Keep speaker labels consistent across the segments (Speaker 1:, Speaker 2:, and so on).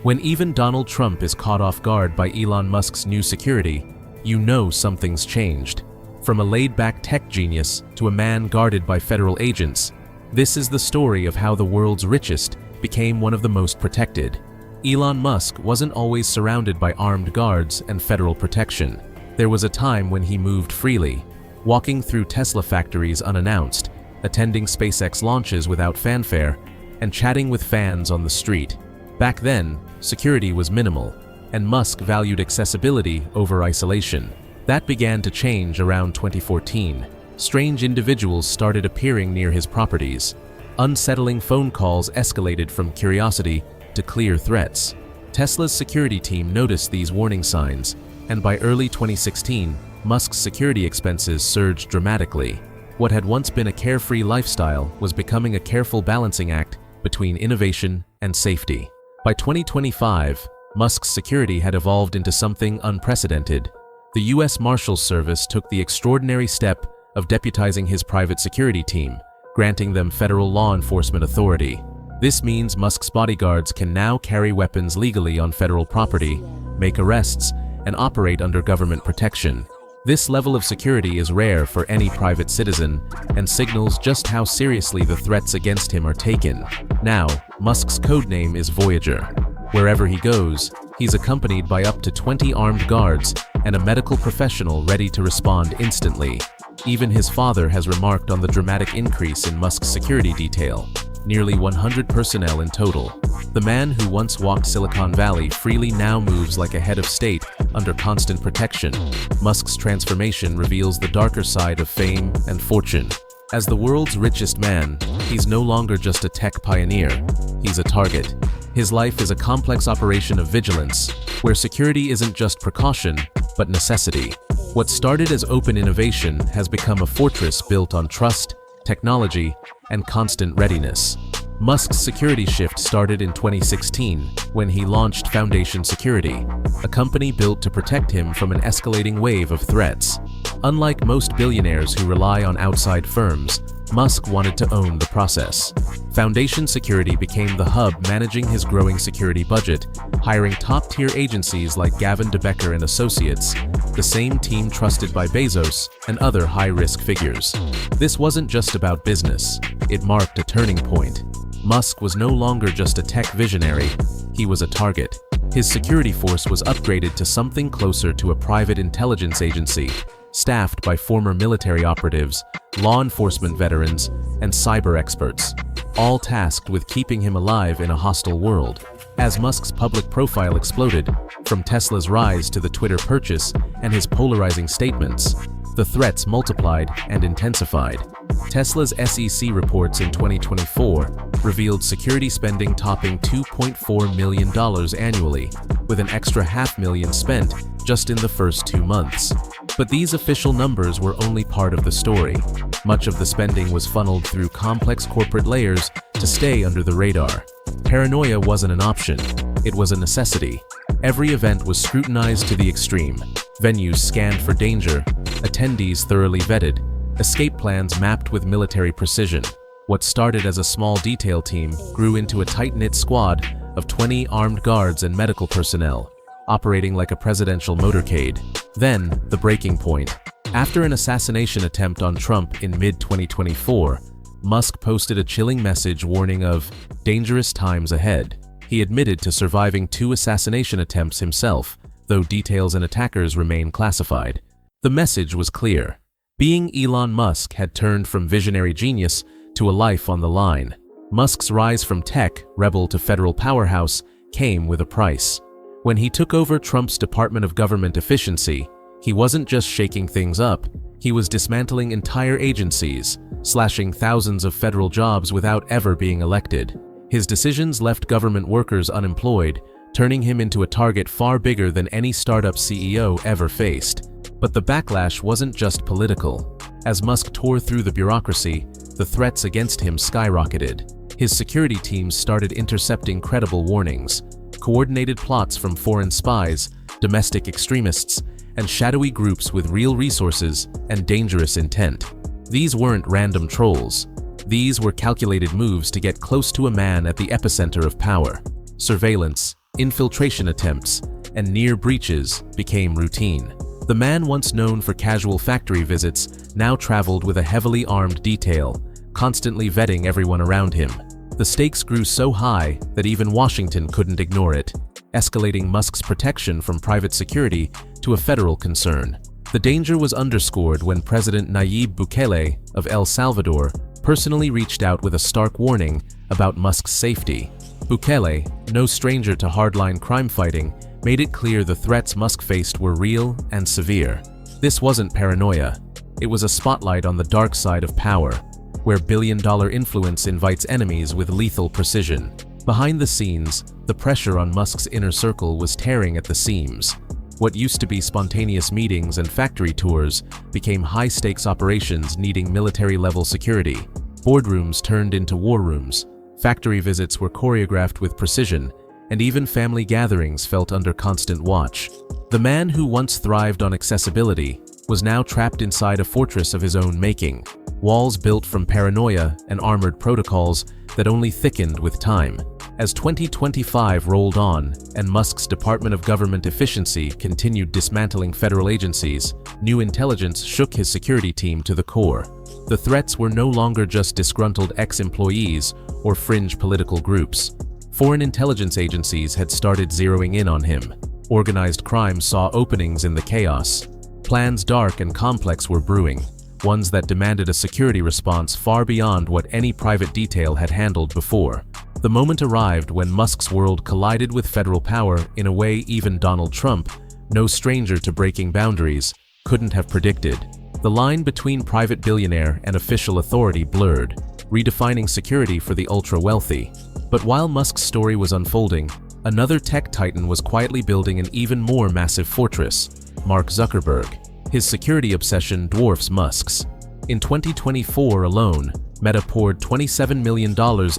Speaker 1: When even Donald Trump is caught off guard by Elon Musk's new security, you know something's changed. From a laid-back tech genius to a man guarded by federal agents, this is the story of how the world's richest became one of the most protected. Elon Musk wasn't always surrounded by armed guards and federal protection. There was a time when he moved freely, walking through Tesla factories unannounced, attending SpaceX launches without fanfare, and chatting with fans on the street. Back then, security was minimal, and Musk valued accessibility over isolation. That began to change around 2014. Strange individuals started appearing near his properties. Unsettling phone calls escalated from curiosity to clear threats. Tesla's security team noticed these warning signs, and by early 2016, Musk's security expenses surged dramatically. What had once been a carefree lifestyle was becoming a careful balancing act between innovation and safety. By 2025, Musk's security had evolved into something unprecedented. The U.S. Marshals Service took the extraordinary step of deputizing his private security team, granting them federal law enforcement authority. This means Musk's bodyguards can now carry weapons legally on federal property, make arrests, and operate under government protection. This level of security is rare for any private citizen and signals just how seriously the threats against him are taken. Now, Musk's codename is Voyager. Wherever he goes, he's accompanied by up to 20 armed guards and a medical professional ready to respond instantly. Even his father has remarked on the dramatic increase in Musk's security detail, nearly 100 personnel in total. The man who once walked Silicon Valley freely now moves like a head of state under constant protection. Musk's transformation reveals the darker side of fame and fortune. As the world's richest man, he's no longer just a tech pioneer, he's a target. His life is a complex operation of vigilance, where security isn't just precaution, but necessity. What started as open innovation has become a fortress built on trust, technology, and constant readiness. Musk's security shift started in 2016 when he launched Foundation Security, a company built to protect him from an escalating wave of threats. Unlike most billionaires who rely on outside firms, Musk wanted to own the process. Foundation Security became the hub managing his growing security budget, hiring top-tier agencies like Gavin DeBecker and Associates, the same team trusted by Bezos and other high-risk figures. This wasn't just about business, it marked a turning point. Musk was no longer just a tech visionary, he was a target. His security force was upgraded to something closer to a private intelligence agency, staffed by former military operatives, law enforcement veterans, and cyber experts, all tasked with keeping him alive in a hostile world. As Musk's public profile exploded, from Tesla's rise to the Twitter purchase and his polarizing statements, the threats multiplied and intensified. Tesla's SEC reports in 2024 revealed security spending topping $2.4 million annually, with an extra $500,000 spent just in the first 2 months. But these official numbers were only part of the story. Much of the spending was funneled through complex corporate layers to stay under the radar. Paranoia wasn't an option, it was a necessity. Every event was scrutinized to the extreme, venues scanned for danger, attendees thoroughly vetted, escape plans mapped with military precision. What started as a small detail team grew into a tight-knit squad of 20 armed guards and medical personnel, operating like a presidential motorcade. Then, the breaking point. After an assassination attempt on Trump in mid-2024, Musk posted a chilling message warning of dangerous times ahead. He admitted to surviving 2 assassination attempts himself, though details and attackers remain classified. The message was clear. Being Elon Musk had turned from visionary genius to a life on the line. Musk's rise from tech rebel to federal powerhouse came with a price. When he took over Trump's Department of Government Efficiency, he wasn't just shaking things up, he was dismantling entire agencies, slashing thousands of federal jobs without ever being elected. His decisions left government workers unemployed, turning him into a target far bigger than any startup CEO ever faced. But the backlash wasn't just political. As Musk tore through the bureaucracy, the threats against him skyrocketed. His security teams started intercepting credible warnings, coordinated plots from foreign spies, domestic extremists, and shadowy groups with real resources and dangerous intent. These weren't random trolls. These were calculated moves to get close to a man at the epicenter of power. Surveillance, Infiltration attempts and near breaches became routine. The man once known for casual factory visits now traveled with a heavily armed detail, constantly vetting everyone around him. The stakes grew so high that even Washington couldn't ignore it, escalating Musk's protection from private security to a federal concern. The danger was underscored when President Nayib Bukele of El Salvador personally reached out with a stark warning about Musk's safety. Bukele, no stranger to hardline crime fighting, made it clear the threats Musk faced were real and severe. This wasn't paranoia. It was a spotlight on the dark side of power, where billion-dollar influence invites enemies with lethal precision. Behind the scenes, the pressure on Musk's inner circle was tearing at the seams. What used to be spontaneous meetings and factory tours became high-stakes operations needing military-level security. Boardrooms turned into war rooms, factory visits were choreographed with precision, and even family gatherings felt under constant watch. The man who once thrived on accessibility was now trapped inside a fortress of his own making, walls built from paranoia and armored protocols that only thickened with time. As 2025 rolled on and Musk's Department of Government Efficiency continued dismantling federal agencies, new intelligence shook his security team to the core. The threats were no longer just disgruntled ex-employees or fringe political groups. Foreign intelligence agencies had started zeroing in on him. Organized crime saw openings in the chaos. Plans dark and complex were brewing, ones that demanded a security response far beyond what any private detail had handled before. The moment arrived when Musk's world collided with federal power in a way even Donald Trump, no stranger to breaking boundaries, couldn't have predicted. The line between private billionaire and official authority blurred, redefining security for the ultra-wealthy. But while Musk's story was unfolding, another tech titan was quietly building an even more massive fortress: Mark Zuckerberg. His security obsession dwarfs Musk's. In 2024 alone, Meta poured $27 million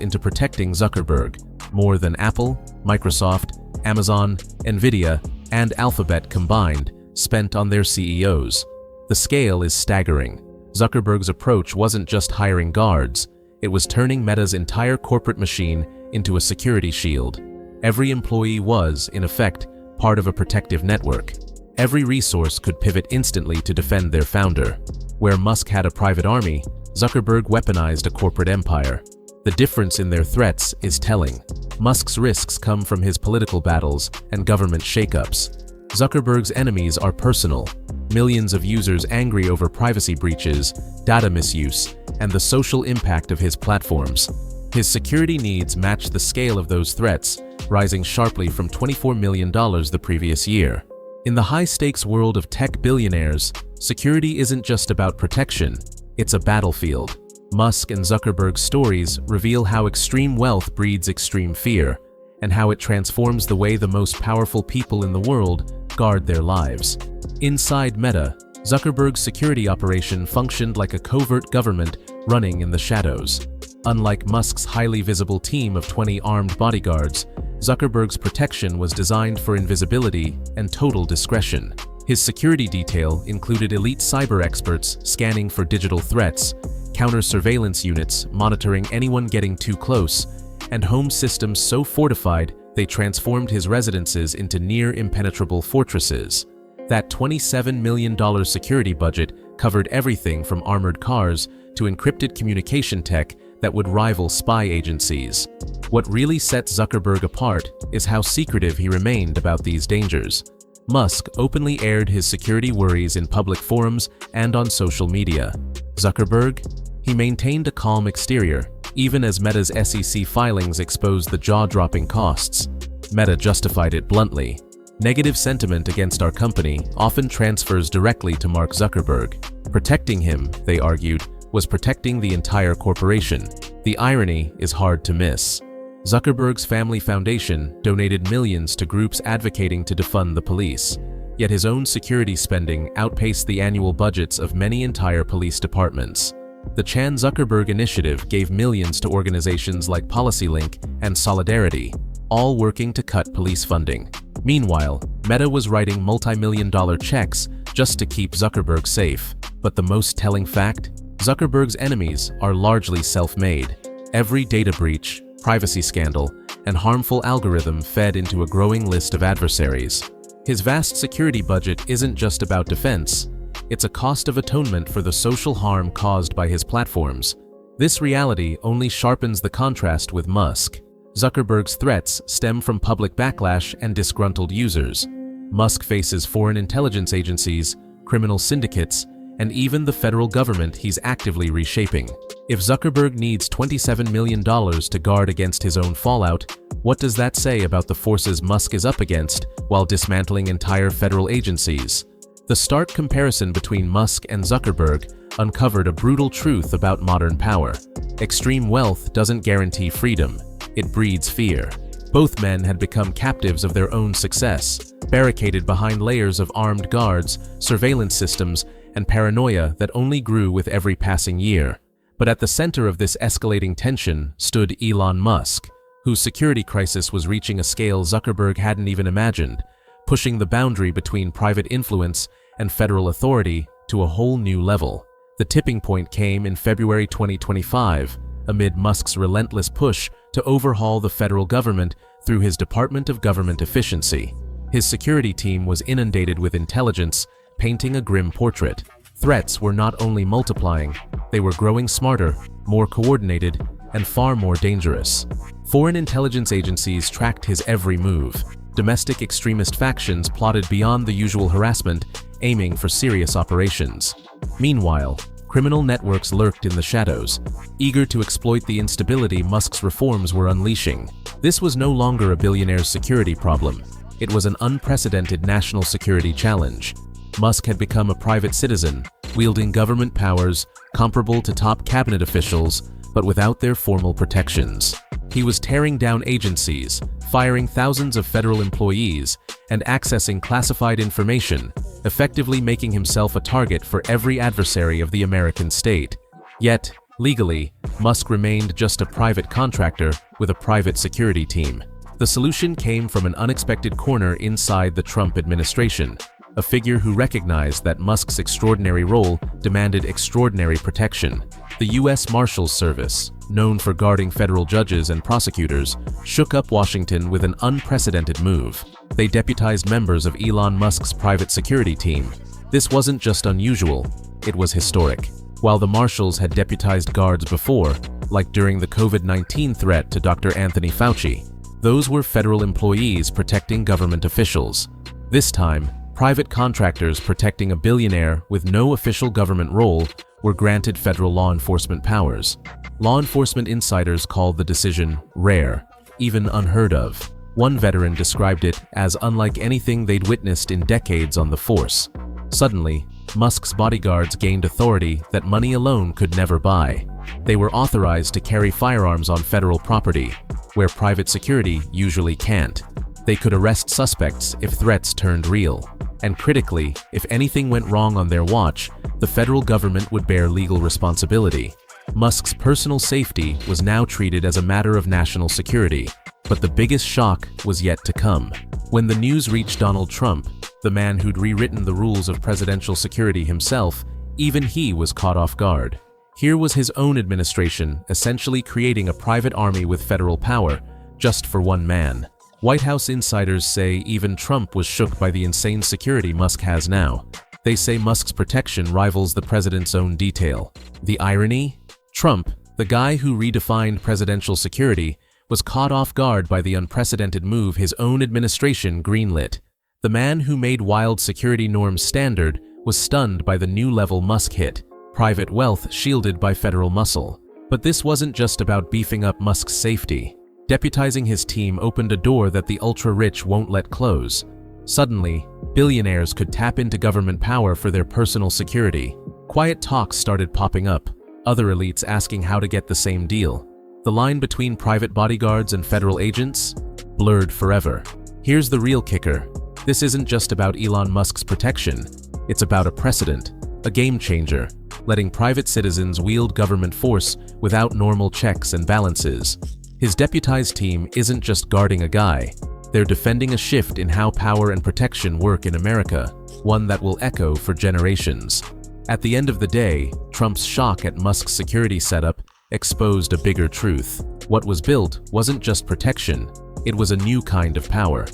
Speaker 1: into protecting Zuckerberg, more than Apple, Microsoft, Amazon, Nvidia, and Alphabet combined spent on their CEOs. The scale is staggering. Zuckerberg's approach wasn't just hiring guards, it was turning Meta's entire corporate machine into a security shield. Every employee was, in effect, part of a protective network. Every resource could pivot instantly to defend their founder. Where Musk had a private army, Zuckerberg weaponized a corporate empire. The difference in their threats is telling. Musk's risks come from his political battles and government shakeups. Zuckerberg's enemies are personal. Millions of users angry over privacy breaches, data misuse, and the social impact of his platforms. His security needs match the scale of those threats, rising sharply from $24 million the previous year. In the high-stakes world of tech billionaires, security isn't just about protection, it's a battlefield. Musk and Zuckerberg's stories reveal how extreme wealth breeds extreme fear, and how it transforms the way the most powerful people in the world guard their lives. Inside Meta, Zuckerberg's security operation functioned like a covert government running in the shadows. Unlike Musk's highly visible team of 20 armed bodyguards, Zuckerberg's protection was designed for invisibility and total discretion. His security detail included elite cyber experts scanning for digital threats, counter-surveillance units monitoring anyone getting too close, and home systems so fortified they transformed his residences into near-impenetrable fortresses. That $27 million security budget covered everything from armored cars to encrypted communication tech that would rival spy agencies. What really sets Zuckerberg apart is how secretive he remained about these dangers. Musk openly aired his security worries in public forums and on social media. Zuckerberg? He maintained a calm exterior, even as Meta's SEC filings exposed the jaw-dropping costs. Meta justified it bluntly. Negative sentiment against our company often transfers directly to Mark Zuckerberg. Protecting him, they argued, was protecting the entire corporation. The irony is hard to miss. Zuckerberg's family foundation donated millions to groups advocating to defund the police, yet his own security spending outpaced the annual budgets of many entire police departments. The Chan Zuckerberg Initiative gave millions to organizations like PolicyLink and Solidarity, all working to cut police funding. Meanwhile, Meta was writing multi-million-dollar checks just to keep Zuckerberg safe. But the most telling fact? Zuckerberg's enemies are largely self-made. Every data breach, privacy scandal, and harmful algorithm fed into a growing list of adversaries. His vast security budget isn't just about defense, it's a cost of atonement for the social harm caused by his platforms. This reality only sharpens the contrast with Musk. Zuckerberg's threats stem from public backlash and disgruntled users. Musk faces foreign intelligence agencies, criminal syndicates, and even the federal government he's actively reshaping. If Zuckerberg needs $27 million to guard against his own fallout, what does that say about the forces Musk is up against while dismantling entire federal agencies? The stark comparison between Musk and Zuckerberg uncovered a brutal truth about modern power. Extreme wealth doesn't guarantee freedom, it breeds fear. Both men had become captives of their own success, barricaded behind layers of armed guards, surveillance systems, and paranoia that only grew with every passing year. But at the center of this escalating tension stood Elon Musk, whose security crisis was reaching a scale Zuckerberg hadn't even imagined, pushing the boundary between private influence and federal authority to a whole new level. The tipping point came in February 2025, amid Musk's relentless push to overhaul the federal government through his Department of Government Efficiency. His security team was inundated with intelligence, painting a grim portrait. Threats were not only multiplying, they were growing smarter, more coordinated, and far more dangerous. Foreign intelligence agencies tracked his every move. Domestic extremist factions plotted beyond the usual harassment, aiming for serious operations. Meanwhile, criminal networks lurked in the shadows, eager to exploit the instability Musk's reforms were unleashing. This was no longer a billionaire's security problem. It was an unprecedented national security challenge. Musk had become a private citizen, wielding government powers comparable to top cabinet officials, but without their formal protections. He was tearing down agencies, firing thousands of federal employees, and accessing classified information, effectively making himself a target for every adversary of the American state. Yet, legally, Musk remained just a private contractor with a private security team. The solution came from an unexpected corner inside the Trump administration, a figure who recognized that Musk's extraordinary role demanded extraordinary protection. The U.S. Marshals Service, known for guarding federal judges and prosecutors, shook up Washington with an unprecedented move. They deputized members of Elon Musk's private security team. This wasn't just unusual, it was historic. While the Marshals had deputized guards before, like during the COVID-19 threat to Dr. Anthony Fauci, those were federal employees protecting government officials. This time, private contractors protecting a billionaire with no official government role were granted federal law enforcement powers. Law enforcement insiders called the decision rare, even unheard of. One veteran described it as unlike anything they'd witnessed in decades on the force. Suddenly, Musk's bodyguards gained authority that money alone could never buy. They were authorized to carry firearms on federal property, where private security usually can't. They could arrest suspects if threats turned real. And critically, if anything went wrong on their watch, the federal government would bear legal responsibility. Musk's personal safety was now treated as a matter of national security. But the biggest shock was yet to come. When the news reached Donald Trump, the man who'd rewritten the rules of presidential security himself, even he was caught off guard. Here was his own administration essentially creating a private army with federal power, just for one man. White House insiders say even Trump was shook by the insane security Musk has now. They say Musk's protection rivals the president's own detail. The irony? Trump, the guy who redefined presidential security, was caught off guard by the unprecedented move his own administration greenlit. The man who made wild security norms standard was stunned by the new level Musk hit, private wealth shielded by federal muscle. But this wasn't just about beefing up Musk's safety. Deputizing his team opened a door that the ultra-rich won't let close. Suddenly, billionaires could tap into government power for their personal security. Quiet talks started popping up, other elites asking how to get the same deal. The line between private bodyguards and federal agents blurred forever. Here's the real kicker. This isn't just about Elon Musk's protection. It's about a precedent, a game changer, letting private citizens wield government force without normal checks and balances. His deputized team isn't just guarding a guy, they're defending a shift in how power and protection work in America, one that will echo for generations. At the end of the day, Trump's shock at Musk's security setup exposed a bigger truth. What was built wasn't just protection, it was a new kind of power.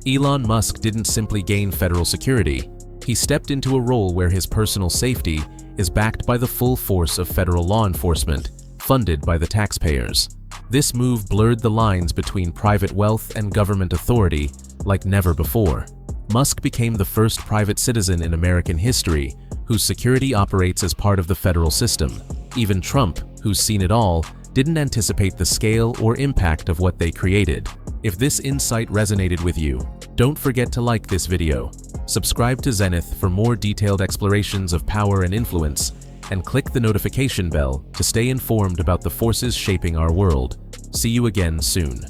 Speaker 1: Elon Musk didn't simply gain federal security, he stepped into a role where his personal safety is backed by the full force of federal law enforcement, funded by the taxpayers. This move blurred the lines between private wealth and government authority like never before. Musk became the first private citizen in American history whose security operates as part of the federal system. Even Trump, who's seen it all, didn't anticipate the scale or impact of what they created. If this insight resonated with you, don't forget to like this video, subscribe to Zenith for more detailed explorations of power and influence, and click the notification bell to stay informed about the forces shaping our world. See you again soon.